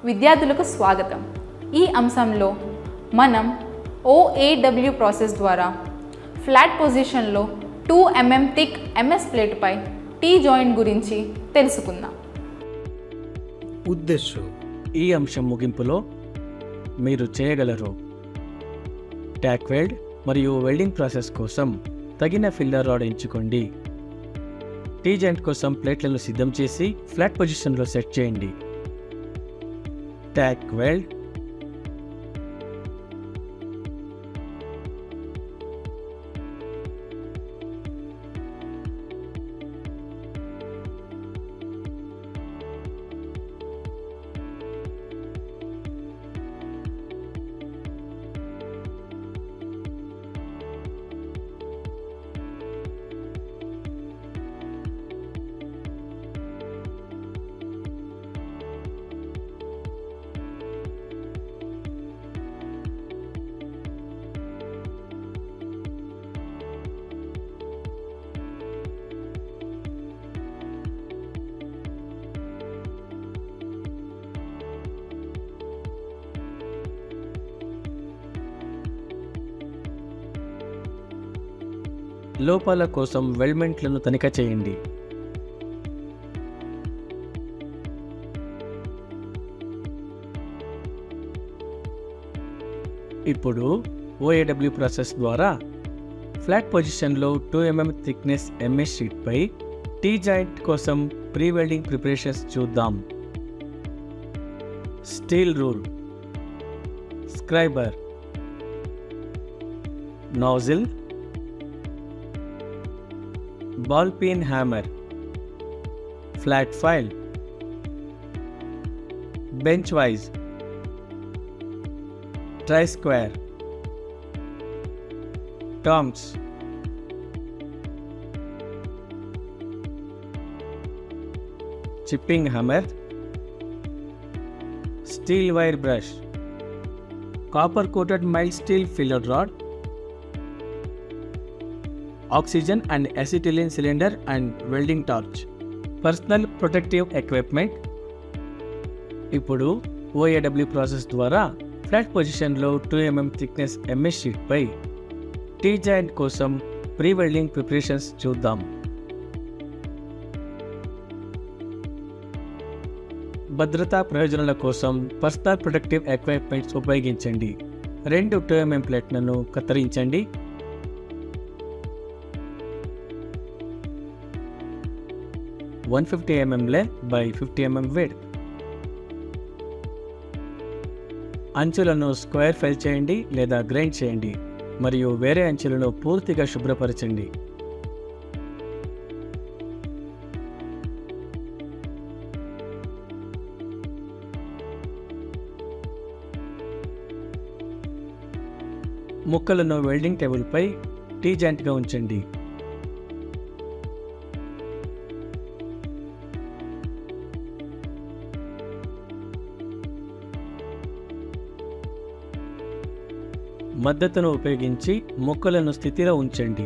విద్యార్థులకు స్వాగతం. ఈ అంశంలో మనం OAW ప్రాసెస్ ద్వారా ఫ్లాట్ పొజిషన్లో 2 mm థిక్ MS ప్లేట్పై టీ జాయింట్ గురించి తెలుసుకుందాం. ఉద్దేశం ఈ అంశం ముగింపులో మీరు చేయగలరు. ట్యాక్ వెల్డ్ మరియు వెల్డింగ్ ప్రాసెస్ కోసం తగిన ఫిల్లర్ రాడ్ ఎంచుకోండి. టీ జాయింట్ కోసం ప్లేట్లను సిద్ధం చేసి ఫ్లాట్ పొజిషన్లో సెట్ చేయండి. ట్యాక్ వెల్డ్, లోపాల కోసం వెల్డ్మెంట్లను తనిఖీ చేయండి. ఇప్పుడు OAW ప్రాసెస్ ద్వారా ఫ్లాట్ పొజిషన్లో 2 mm థిక్నెస్ MS షీట్పై టీ జాయింట్ కోసం ప్రీ వెల్డింగ్ ప్రిపరేషన్స్ చూద్దాం. Steel rule, scriber, nozzle, ball peen hammer, flat file, bench vise, tri square, tongs, chipping hammer, steel wire brush, copper coated mild steel filler rod, oxygen and acetylene cylinder and welding torch, personal protective equipment. ఇప్పుడు OAW process ద్వారా flat పొజిషన్లో 2 mm thickness MS షీట్పై T joint కోసం pre welding preparations చూద్దాం. భద్రతా ప్రయోజనాల కోసం personal protective equipments ఉపయోగించండి. 2 2 mm ప్లేట్లను కత్తిరించండి. 150 mm length by 50 mm width. అంచులను స్క్వేర్ ఫైల్ చేయండి లేదా గ్రైండ్ చేయండి మరియు వేరే అంచులను పూర్తిగా శుభ్రపరచండి. ముక్కలను వెల్డింగ్ టేబుల్పై టీ జాయింట్గా ఉంచండి. మద్దతును ఉపయోగించి ముక్కలను స్థితిలో ఉంచండి.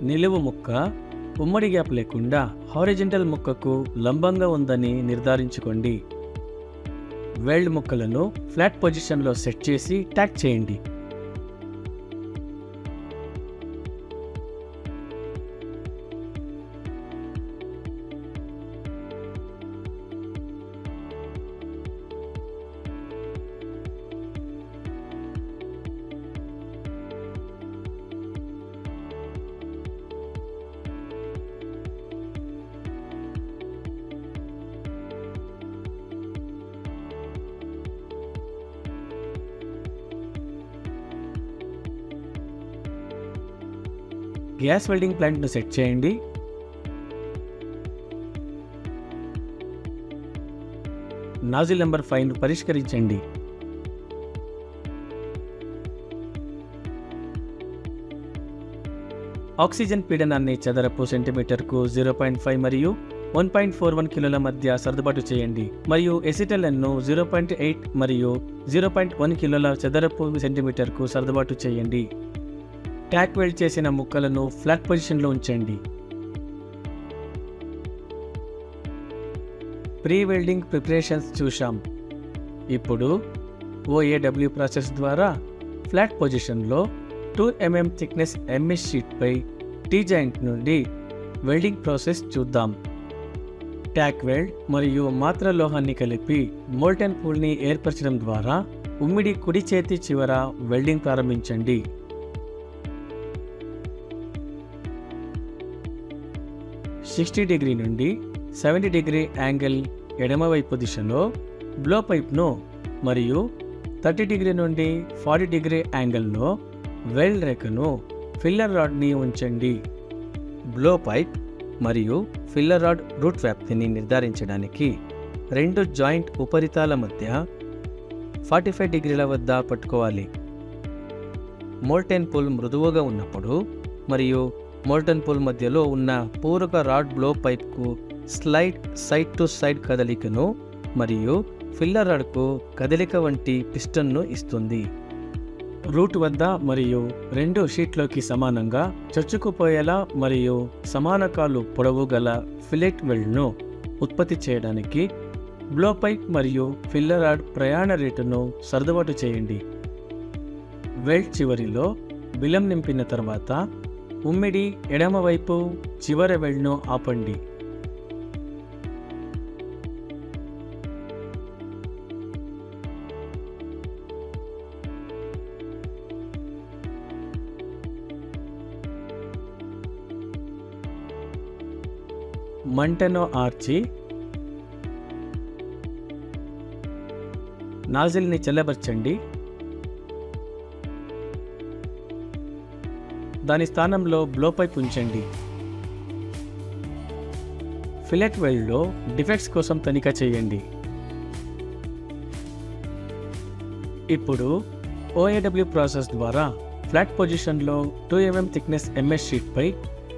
నిలువు ముక్క ఉమ్మడి గ్యాప్ లేకుండా హారిజంటల్ ముక్కకు లంబంగా ఉందని నిర్ధారించుకోండి. వెల్డ్ ముక్కలను ఫ్లాట్ పొజిషన్లో సెట్ చేసి ట్యాక్ చేయండి. గ్యాస్ వెల్డింగ్ ప్లాంట్ను సెట్ చేయండి. నాజిల్ నెంబర్ 5ను పరిష్కరించండి. ఆక్సిజన్ పీడనాన్ని చదరపు సెంటీమీటర్కు 0.5 మరియు 1.41 కిలోల మధ్య సర్దుబాటు చేయండి మరియు ఎసిటలిన్ను 0.8 మరియు 0.1 కిలోల చదరపు సెంటీమీటర్కు సర్దుబాటు చేయండి. ట్యాక్ వెల్డ్ చేసిన ముక్కలను ఫ్లాట్ పొజిషన్లో ఉంచండి. ప్రీ వెల్డింగ్ ప్రిపరేషన్స్ చూశాం. ఇప్పుడు OAW ప్రాసెస్ ద్వారా ఫ్లాట్ పొజిషన్లో 2 mm థిక్నెస్ MS షీట్పై టీ జాయింట్ నుండి వెల్డింగ్ ప్రాసెస్ చూద్దాం. ట్యాక్ వెల్డ్ మరియు మాత్ర లోహాన్ని కలిపి మోల్టెన్ పూల్ని ఏర్పరచడం ద్వారా ఉమ్మిడి కుడి చేతి చివర వెల్డింగ్ ప్రారంభించండి. $60 నుండి 70 యాంగిల్ ఎడమవైపు దిశలో బ్లో పైప్ను మరియు 30 నుండి 40 యాంగిల్లో వెల్డ్ రేఖను ఫిల్లర్ రాడ్ని ఉంచండి. బ్లో పైప్ మరియు ఫిల్లర్ రాడ్ రూట్ వ్యాప్తిని నిర్ధారించడానికి 2 జాయింట్ ఉపరితాల మధ్య 45 డిగ్రీల వద్ద పట్టుకోవాలి. మోల్టెన్ పూల్ మృదువుగా ఉన్నప్పుడు మరియు మోల్టెన్ పూల్ మధ్యలో ఉన్న పూరక రాడ్ బ్లో పైప్కు స్లైడ్ సైడ్ టు సైడ్ కదలికను మరియు ఫిల్లర్ రాడ్కు కదలిక వంటి పిస్టన్ను ఇస్తుంది. రూట్ వద్ద మరియు 2 షీట్లోకి సమానంగా చొచ్చుకుపోయేలా మరియు సమాన కాలు పొడవు గల ఫిలెట్ వెల్డ్ను ఉత్పత్తి చేయడానికి బ్లో పైప్ మరియు ఫిల్లర్ రాడ్ ప్రయాణ రేటును సర్దుబాటు చేయండి. వెల్డ్ చివరిలో బిలం నింపిన తర్వాత ఉమ్మిడి ఎడమవైపు చివరి వెల్డ్ను ఆపండి. మంటను ఆర్చి నాజిల్ని చల్లబరచండి. దాని స్థానంలో బ్లో పైప్ ఉంచండి. ఫిలెట్ వెల్డ్లో డిఫెక్ట్స్ కోసం తనిఖీ చేయండి. ఇప్పుడు OAW ప్రాసెస్ ద్వారా ఫ్లాట్ పొజిషన్లో 2 mm థిక్నెస్ MS షీట్పై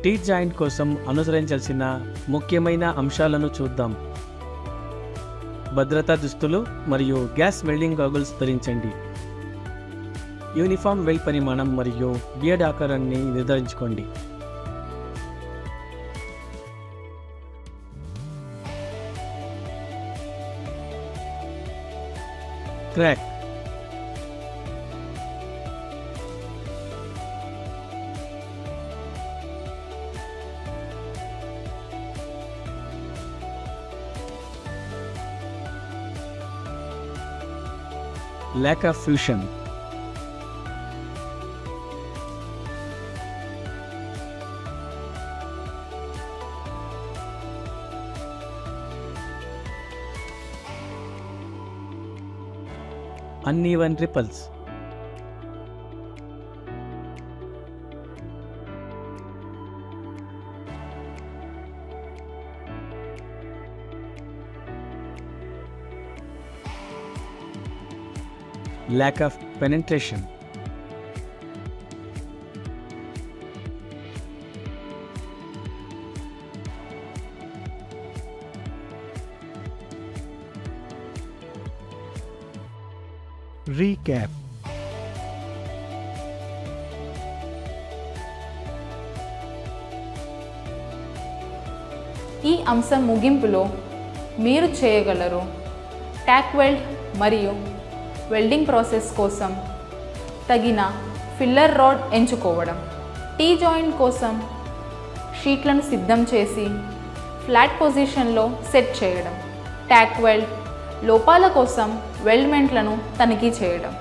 టీ జాయింట్ కోసం అనుసరించాల్సిన ముఖ్యమైన అంశాలను చూద్దాం. భద్రతా దుస్తులు మరియు గ్యాస్ వెల్డింగ్ గాగుల్స్ ధరించండి. యూనిఫామ్ వెల్డ్ పరిమాణం మరియు బియర్డ్ ఆకారాన్ని నిర్ధారించుకోండి. Crack lack of fusion. Uneven ripples. Lack of penetration. Recap. ఈ అంశం ముగింపులో మీరు చేయగలరు. ట్యాక్ వెల్డ్ మరియు వెల్డింగ్ ప్రాసెస్ కోసం తగిన ఫిల్లర్ రాడ్ ఎంచుకోవడం, టీ జాయింట్ కోసం షీట్లను సిద్ధం చేసి ఫ్లాట్ పొజిషన్లో సెట్ చేయడం, ట్యాక్ వెల్డ్ లోపాల కోసం వెల్డ్మెంట్లను తనిఖీ చేయడం.